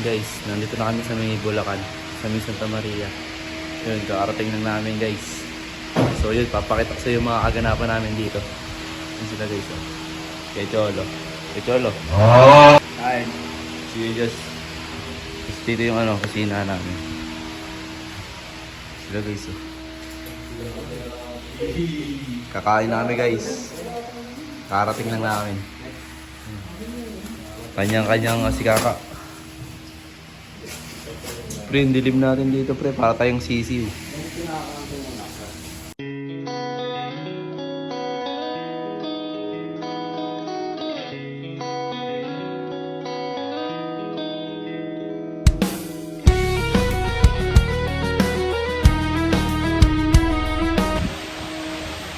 guys, nandito na kami sa may Bulacan, sa may Santa Maria. Yun, kakarating lang namin guys. So yun, papakita ko sa yung mga kaganapan namin dito. Yun sila guys. Oh. Kay Cholo. Kay Cholo. Hi. See you just. Tapos dito yung ano, kusina namin. Sila guys. Oh. Kakain na kami guys. Karating lang namin. Kanyang-kanyang si Kaka. Pre, dilim natin dito pre, para tayong sisiw.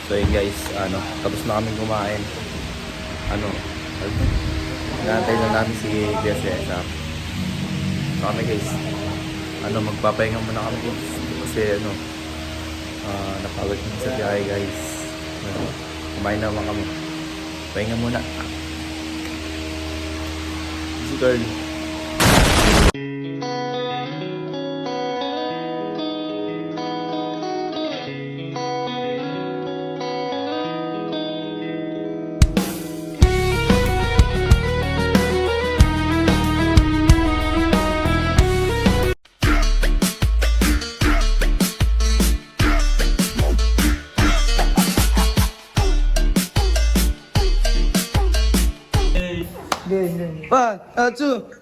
So yun guys, tapos na kami kumain. Hinantay na namin si Kuya Cesar. So kami guys, magpapahinga muna kami guys. Kasi napagod kami sa biyahe guys. Kumain naman kami. Pahinga muna. Si girl.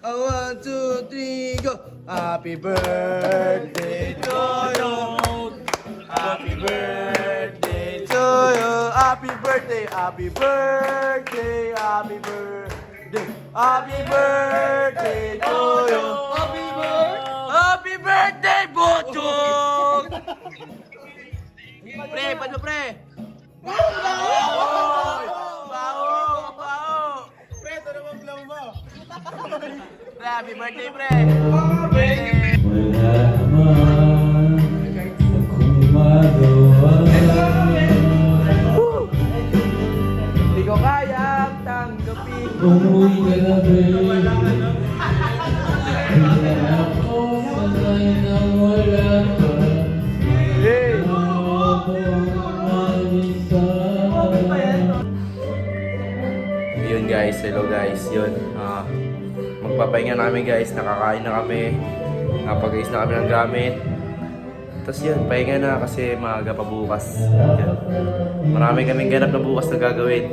One, two, three, go! Happy birthday to you! Happy birthday to you! Happy birthday! Happy birthday! Happy birthday! Happy birthday to you! Happy birthday, Bochong! Pre, paano pre? Happy birthday, pre! Wala naman akong magawa. Hindi ko kayang tanggapin. Umuwi ka na, babe. Wala ako sanay na wala ka. Yun guys, hello guys, yun. Magpapahinga namin guys, nakakain na kami. Napag-ayos na kami ng gamit. Tapos yun, pahinga na kasi maaga pa bukas. Yun. Marami kaming ganap na bukas na gagawin.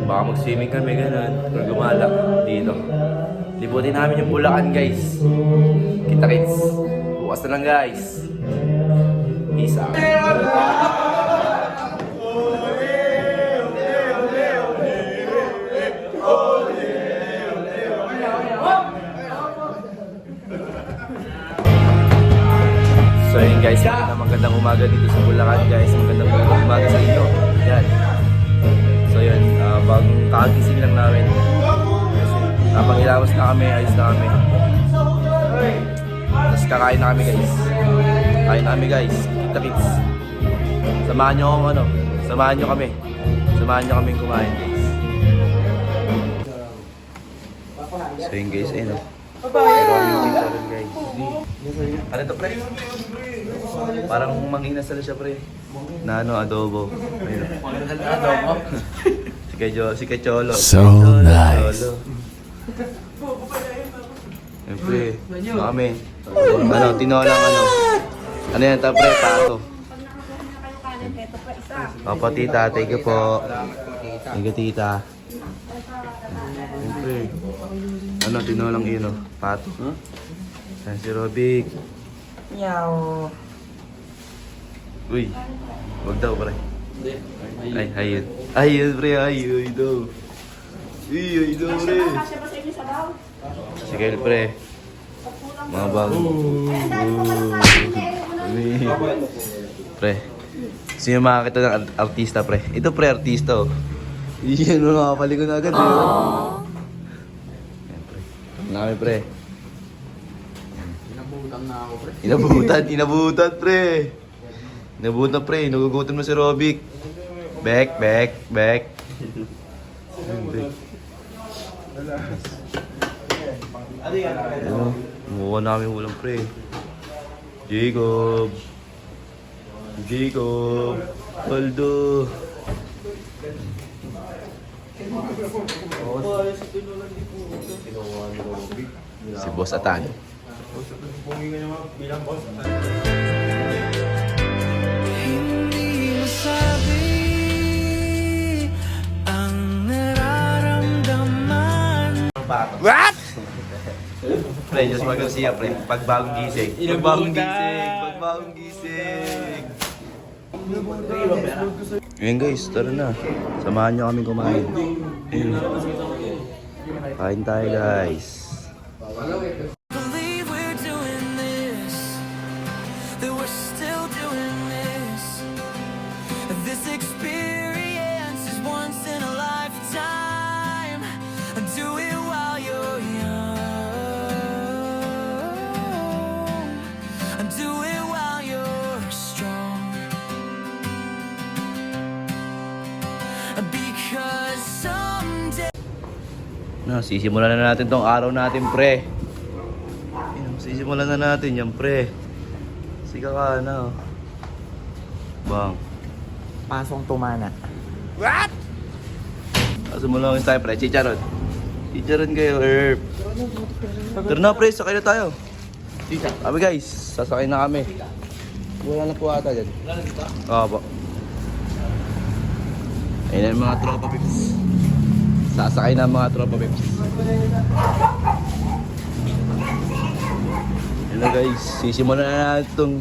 Baka mag-swimming kami ganun, or gumala dito. Libutin namin yung Bulacan guys. Kita-kits. Bukas na lang guys. Peace out. So yun guys, magandang umaga dito sa Bulacan guys. Magandang umaga sa inyo. Yan. So yun, bagong kakagising lang namin. Napag-ilawas na kami, ayos na kami. Tapos kakain na kami guys. Kain na kami guys, kita-kits. Samahan nyo akong samahan nyo kami. Samahan nyo kaming kumain guys. So yun guys, ayun o. Pero kami yung pizza rin guys. Ano ito pre? Parang manginasal siya pre. Na adobo. Ayun. Adobo? Si kay Cholo. So nice. Ayun pre. Kami. Tinolang Ano yan ito pre? Pato. Opo tita, thank you po. Thank you tita. Ayun pre. Tinolang pato. Yan si Robic. Meow. Uy, wag daw pre. Ay, ayun. Ayun pre, ayun daw. Ayun daw pre. Sige pre. Mga bago. Pre. Sino makakita ng artista pre? Ito pre, artista oh. Iyan mo nakapaligo na agad eh. Yan pre. Nami pre. Inabutan na ako, pre. Inabutan pre. Inabutan pre, nagugutom na si Robic. Back. Ayun, pre. Ano? Mukha namin ulam pre. Jacob. Aldo. Si Boss Atan. Hindi masabi ang nararamdaman. What? Pre, just mag-siya pre. Pagbagong gising. Pagbagong gising. Ngayon guys, tara na. Samahan nyo kami kumain. Ayun. Kain tayo guys. Believe we're doing this, that we're still doing this. This experience is once in a lifetime. Do it while you're young. Do it while you're strong. Because someday. No, sisimulan na natin tong araw natin, pre. Ayun, sisimulan na natin yan, pre. Sika ka na. Bang. Pasong tumana. Sumulong tayo, pre. Chicharon. Chicharon kayo, Herb. Tara na, pre. Sakay na tayo. Kami, guys. Sasakay na kami. Wala na po ata dyan. Wala na dito? Oo po. Ayun na yung mga tropa pips. Sasakay na ang mga tropa pips. Ayun na, guys. Sisimulan na natin itong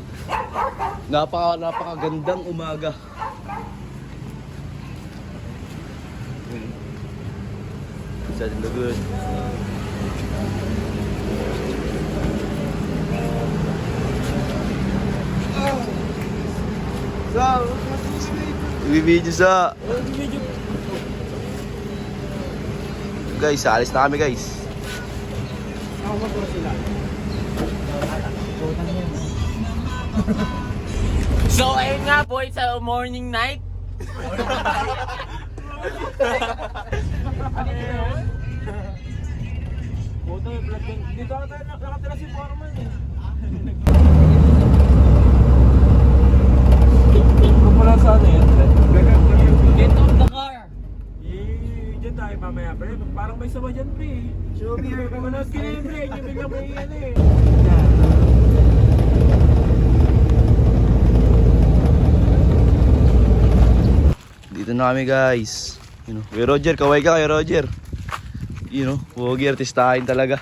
napakagandang umaga. It's in the good. Ibibidyo sa... Guys, alis na kami guys. So, ayun nga po, it's a morning night. Dito ako tayo nakatira si Foreman eh. Wala sa ano yun? Get off the car! Diyan tayo mamaya pre, parang may sama dyan pre. Show me your manood ka na yun pre, yung biglang may ano eh. Dito na kami guys. You know, Kuya Roger, kaway ka kay Roger. You know, pogi artistahin talaga.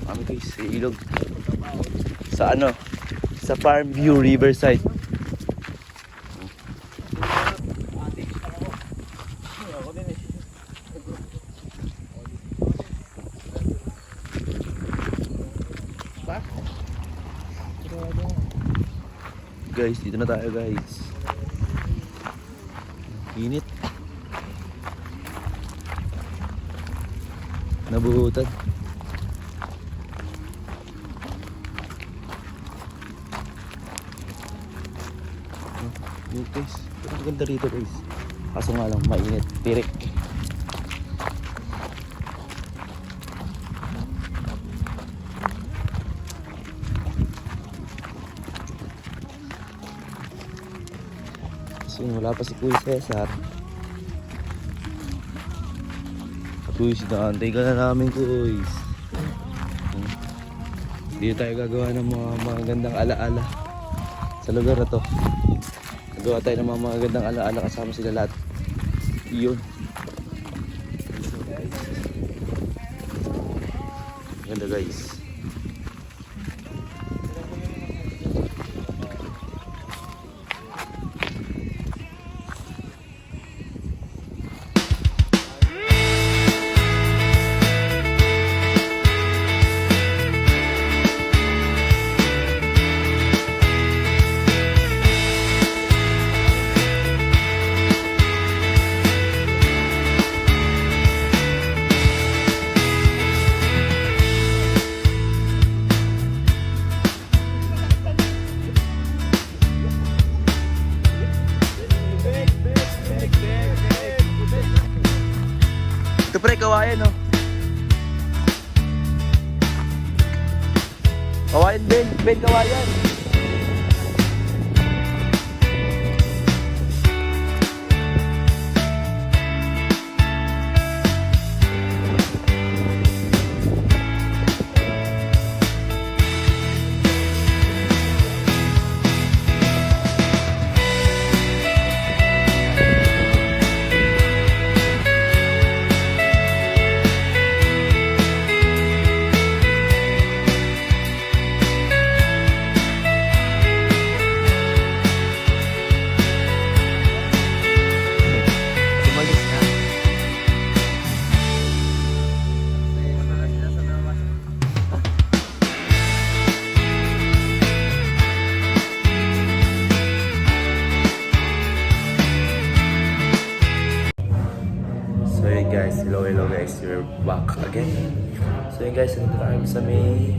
Kami guys, sa ilog. Sa ano? Sa Farm View Riverside. Guys, dito na tayo guys. Init. Nabuhutan. Init guys. Ang ganda rito guys. Kaso nga lang mainit. Tirik. So, wala pa si Kuya Cesar. Kuya, sinakantay ka na namin, Kuya. Dito tayo gagawa ng mga magandang alaala sa lugar na to. Gagawa tayo ng mga magandang alaala kasama sila lahat. Iyon. Ganda guys. Ito pre, kawayan no. Kawayan, Ben. Ben, kawayan. So yun guys, hello guys, we're back again. So yun guys, nandito na kami sa may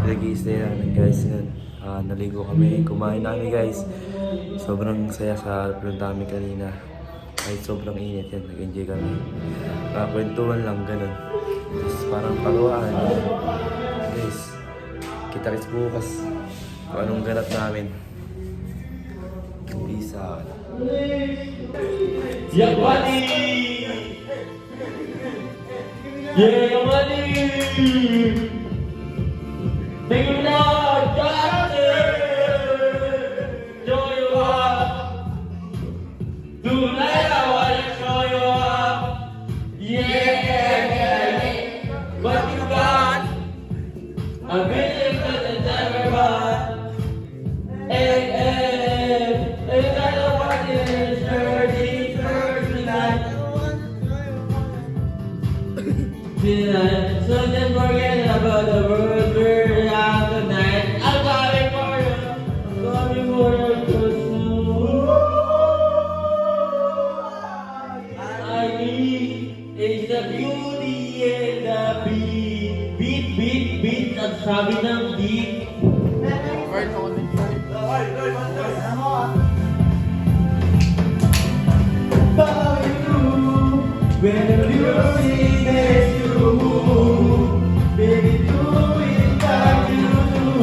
pinag-i-stay namin guys. Naligo kami, kumain namin guys. Sobrang saya sa pinunta namin kanina. Kahit sobrang init yan, nag-enjoy kami. Kwentuhan lang, ganun. Tapos parang pagawaan. Guys, kita-kits bukas kung anong ganap namin. Peace out. Yeah, buddy! Yeah, buddy! Thank you, Lord! God! Show you up! Tonight I wanna show you up! Yeah! What you got? I'm really good at everyone! Hey, hey! Hey, I don't want this dirty, dirty night. Tonight, so just forget about the world we're out tonight. I'm coming for you, coming for you too. I need is the beauty and the beat. Beat, beat, beat, ang sabi ng beat. When the music makes you move, baby, do it like you do.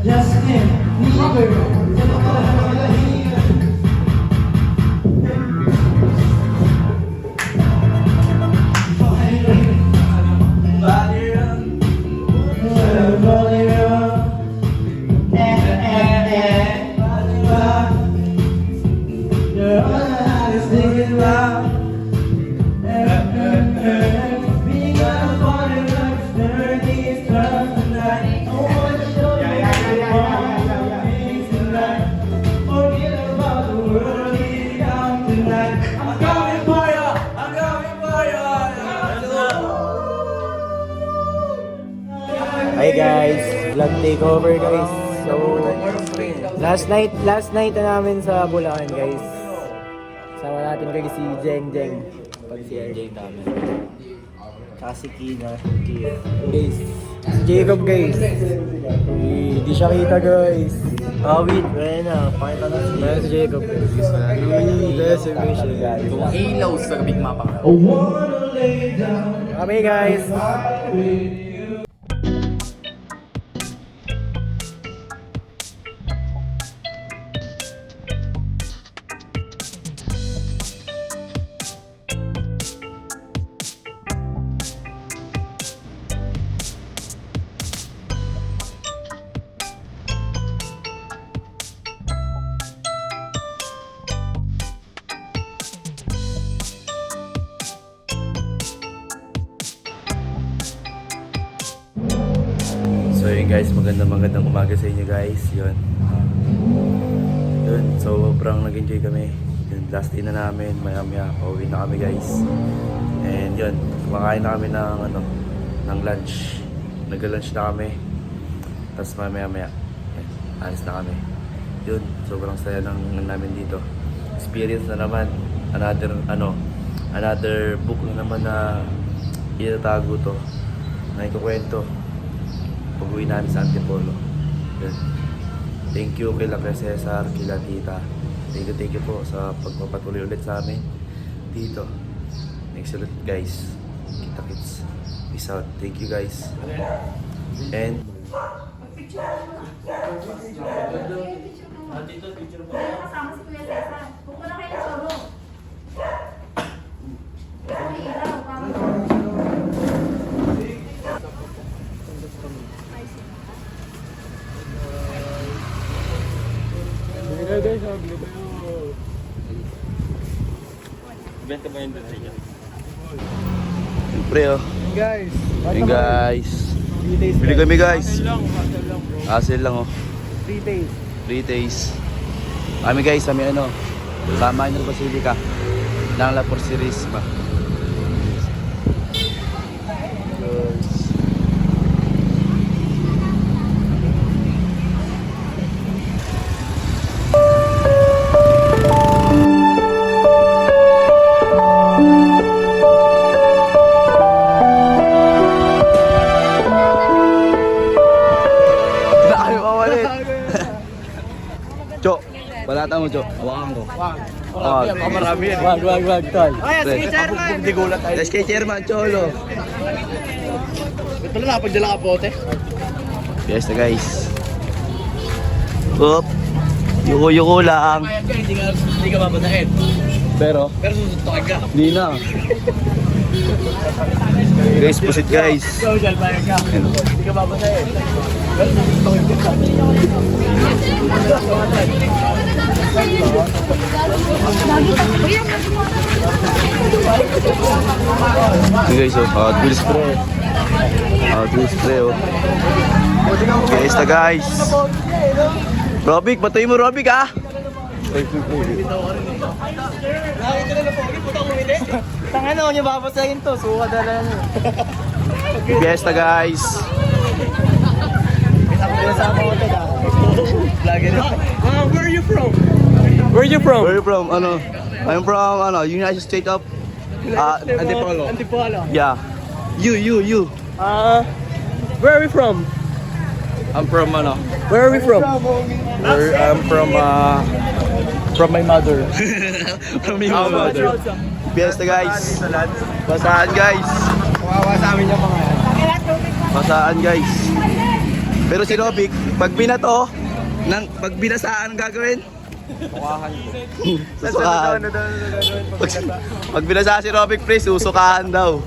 Justin Bieber. Hi guys, vlog takeover guys. So last night na namin sa Bulacan guys. Sama natin guys si Jeng Jeng. Pag si Jeng namin. Tsaka si Kina. Guys, si Jacob guys. Hindi siya kita guys. Wait, wala na. Pakita na si Jacob guys. Reservation guys. Itong ilaw sa kabing mapa. Kami guys. So yun guys, magandang umaga sa inyo guys. Yun, sobrang nag-enjoy kami. Yun, last day na namin, maya pauwi na kami guys. And yun, kumakain na kami ng lunch. Nag-lunch na kami. Tapos maya yun, alis na kami. Yun, sobrang saya namin dito. Experience na naman, another book na naman na itatago to, na ikukwento pag-uwi namin sa Antipolo. Yun. Thank you kila Cesar, kila Tita, Thank you po sa pagpapatuloy ulit sa amin dito. Next ulit guys. Kita-kits. Peace out. Thank you guys. And Kasama si Kuya Cesar. Kung wala kayo solo. May ilaw, parang Benta ba yung dito niya? siyempre oh. Guys, Yun guys. 3 days. Bili kami guys. Lang bro. Hassle lang oh. 3 days. 3 days. Kami guys, kami ano, sa Minor Basilica ng La Porcerisma. Na kayo kawalit. Chok, balata mo Chok. Hawakan ko. Marami yan. Wag, tol. Ay, sige, Chairman. Let's kay Chairman Cholo. Ito na napagdala ka pote. Fiesta guys. Up. Yuko lang. Hindi ka babasahin. Pero, Pero susuntokin ka. di na. Guys, pusit guys. Social bayad ka. Hindi ka babasahin. Pero susuntokin ka. Hey guys, oh, Hot Wheels pre. Hot Wheels pre, oh. Fiesta guys. Robic, patay mo Robic ah. Tangina ko niya babasahin to. Suka dala niyo. Fiesta guys. Kasama ko to. Vlogger na. Where are you from? Where are you from? Where are you from? Ano? I'm from United States of Antipolo. Antipolo. Yeah. You. Where are we from? I'm from Where are we from? I'm from my mother. From my mother. Fiesta guys. Basaan guys. Kawawa sa amin yung mga yan. Basaan guys. Pero si Robic, pag binato, pag binasaan ang gagawin? Tukahan ko. Susukahan. Pag binasaan si Robic pre, susukahan daw.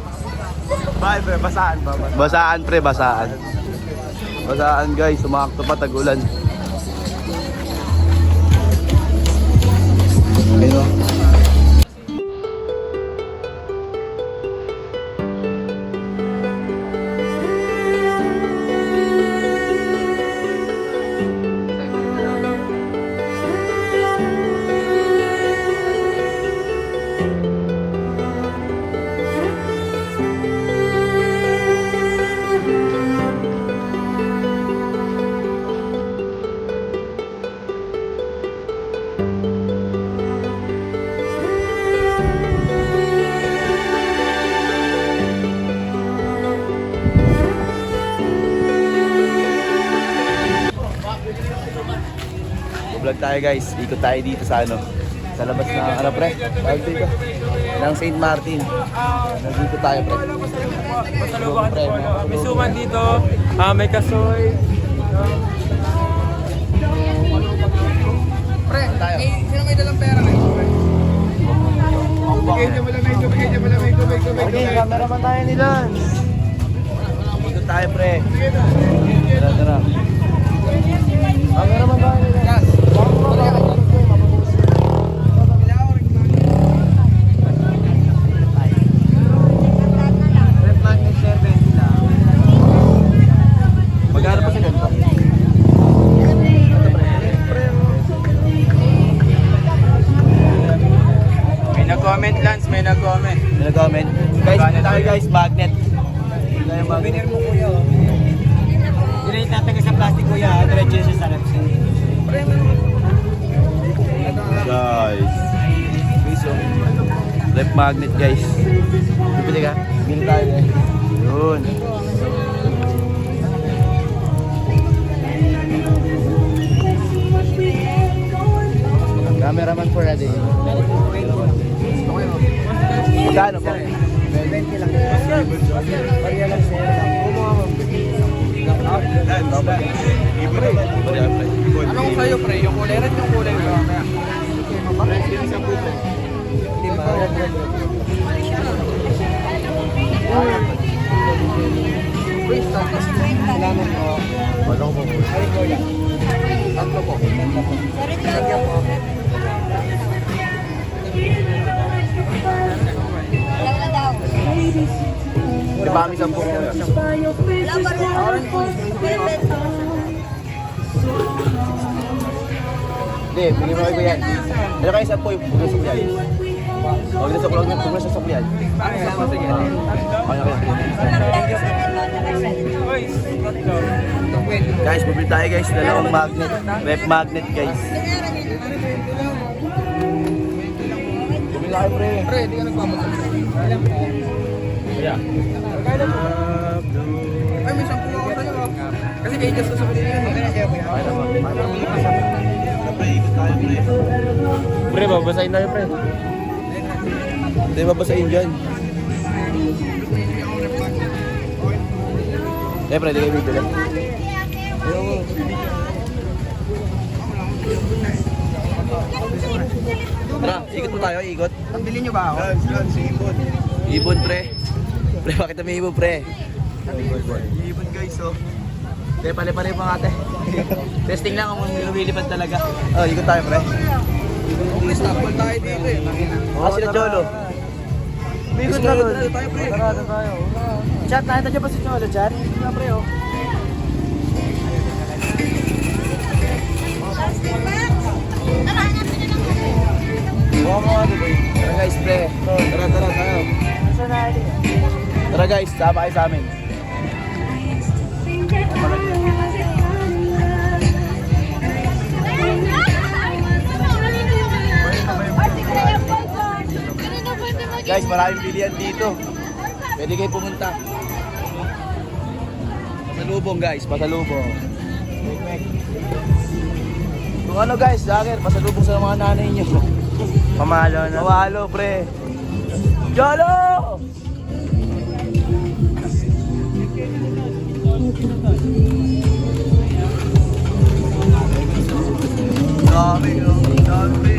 Bakit pre? Basaan ba? Basaan pre, basaan. Basaan guys, sumakto pa tag-ulan. Ayun o. Vlog tayo guys, ikot tayo dito sa sa labas ng pre, tawag dito, ng St. Martin. Nandito tayo pre. May suman dito. May kasoy. Pre, sino may dalang pera kayo? Bigay niya malamig. Okay, cameraman tayo ni Lance. Ikot tayo pre. Tara. Cameraman tayo ni Lance. Magkano pa sila? May nag-comment, Lance. May nag-comment. Nag-comment. Guys, ito tayo guys, magnet. Binir mo kuya. Dinate natin ka sa plastic kuya. Diretso siya sa reps. Guys. Rep magnet guys. Bibili ka? Bili tayo eh. Yun. Cameraman Anong sa'yo, pre? Yung kulay red, yung kulay blue? Di ba kami 10 kuya? Hindi, bigyan mo kayo yan. Ano kayo 10 yung puglas sa kuyan? Huwag na sa kulang yung puglas sa kuyan. Kaya kaya. Guys, bumili tayo guys. Dalawang magnet. Rep magnet guys. Bumili tayo pre. Pre, di ka nagpapasak. Ay, may 10 ako sa'yo. Kasi kayo just sa pili yun. Pre, babasahin tayo pre. Hindi babasahin dyan. Pre, di kayo bibili. Tara, ikot mo tayo, ikot. Pambili nyo ba ako? Ibon pre. Pre, bakit may ibon pre? Ibon guys, oh. Pre, pare-pare mga ate. Testing lang kung lumilipad talaga. Oh, ikot tayo pre. Okay, stop ball tayo dito eh. Sila Cholo. Bigot na doon. Tayo, pre. Tara tayo. Chat, nakita niyo ba si Cholo, chat? Tara, pre, oh. Tara guys, pre. Tara, tayo. Tara guys, sama kayo sa amin. Guys, maraming bilihan dito. Pwede kayo pumunta. Pasalubong guys, pasalubong. Kung ano guys, sa akin, pasalubong sa mga nanay nyo. Pamalo na. Pamalo, pre. Jolo! Dami, dami.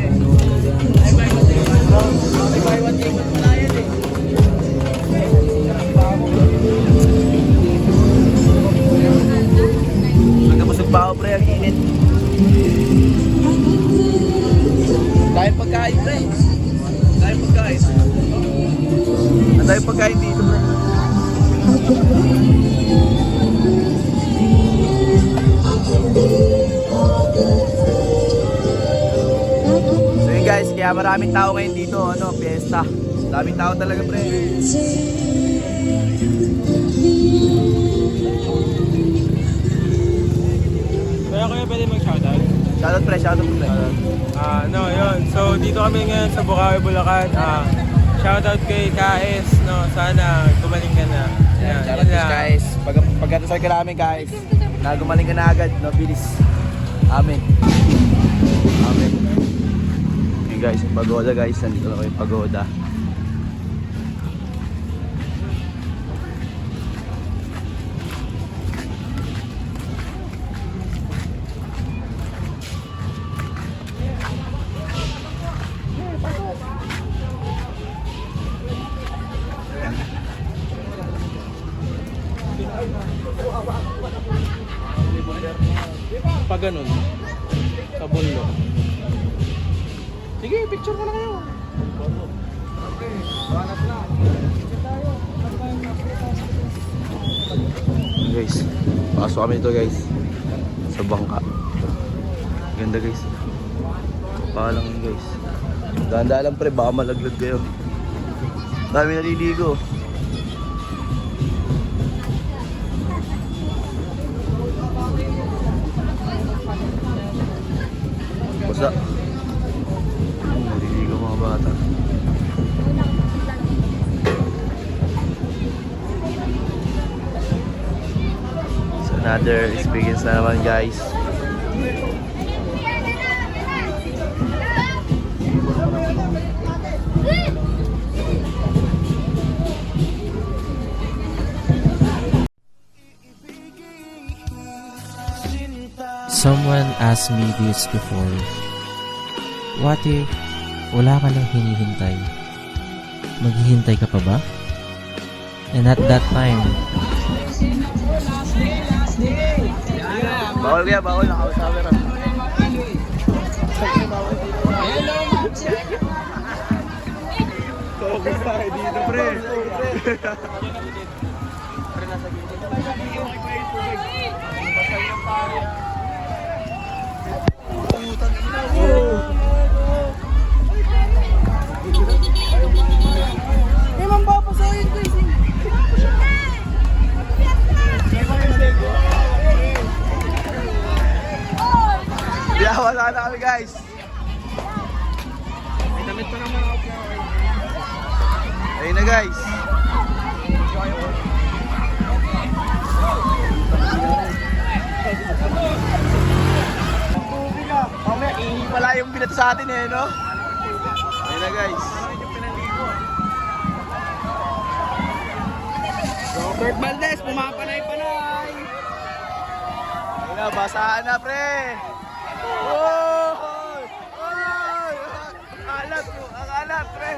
Nagkabusog pa ako, pre, ang init. Dahil pagkain, pre. Dahil pagkain. Ang dahil pagkain dito, pre. So yun guys, kaya maraming tao ngayon dito, ano, fiesta. Maraming tao talaga, pre. Kaya kuya pwede mag-shoutout? Shoutout, pre, shoutout, pre. No, yun. So, dito kami ngayon sa Bukawi, Bulacan. Shoutout kay KS, no. Sana gumaling ka na. Yan, Shoutout yun lang. guys. Pagkatasal ka namin guys, na gumaling ka na agad, no, bilis. Amen. Amen. Okay guys, yung pagoda guys, nandito na yung pagoda. Pag ganun, sa bundo. Sige, picture ko na kayo. Guys, pasok kami dito guys, sa bangka. Ganda guys. Palang guys. Ganda lang pre, baka malaglag kayo. Dami naliligo. Basta naliligo mga bata. So another experience na naman guys. Someone asked me this before. What if wala ka nang hinihintay? Maghihintay ka pa ba? And at that time, Bawal kaya, bawal. Nakausapin na. Focus tayo dito, pre. Wala na kami, guys. Ayun na, guys. Mamaya, ihi pala yung binato sa atin eh, no? Ayun na, guys. Robert Valdez, pumapanay-panay. Ayun na, basahan na, pre. Oh! Oh! Alat mo, ang alat, pre.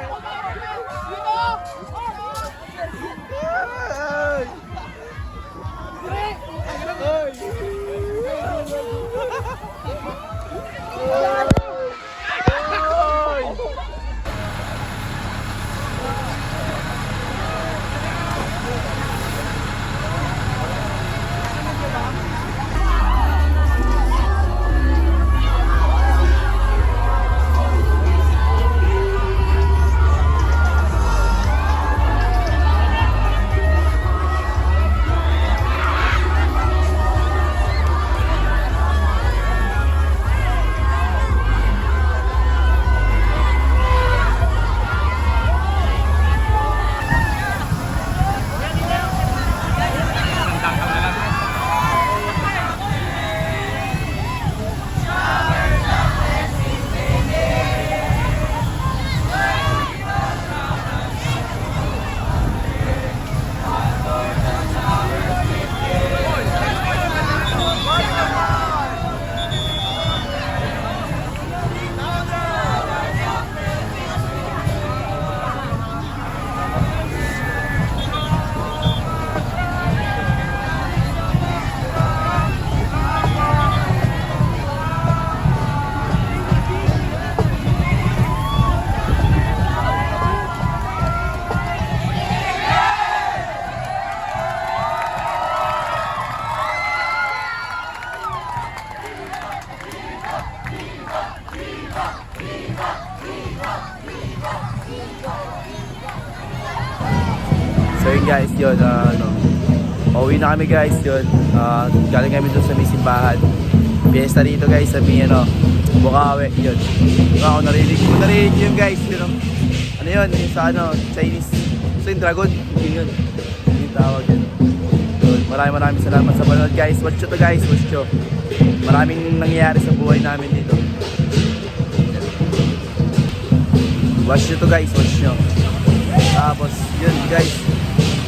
So yun guys, yun, pauwi na kami guys, yun, galing kami doon sa may simbahan. Fiesta dito guys, sa may Bukawi, yun. Yung ako narinig yun guys, yun, ano yun, yung sa Chinese, so yung dragon, yun, yung tawag yun. Yun, maraming salamat sa panood guys, watch nyo to guys, watch nyo. Maraming nangyayari sa buhay namin dito. Watch nyo to guys, watch nyo. Tapos, yun guys,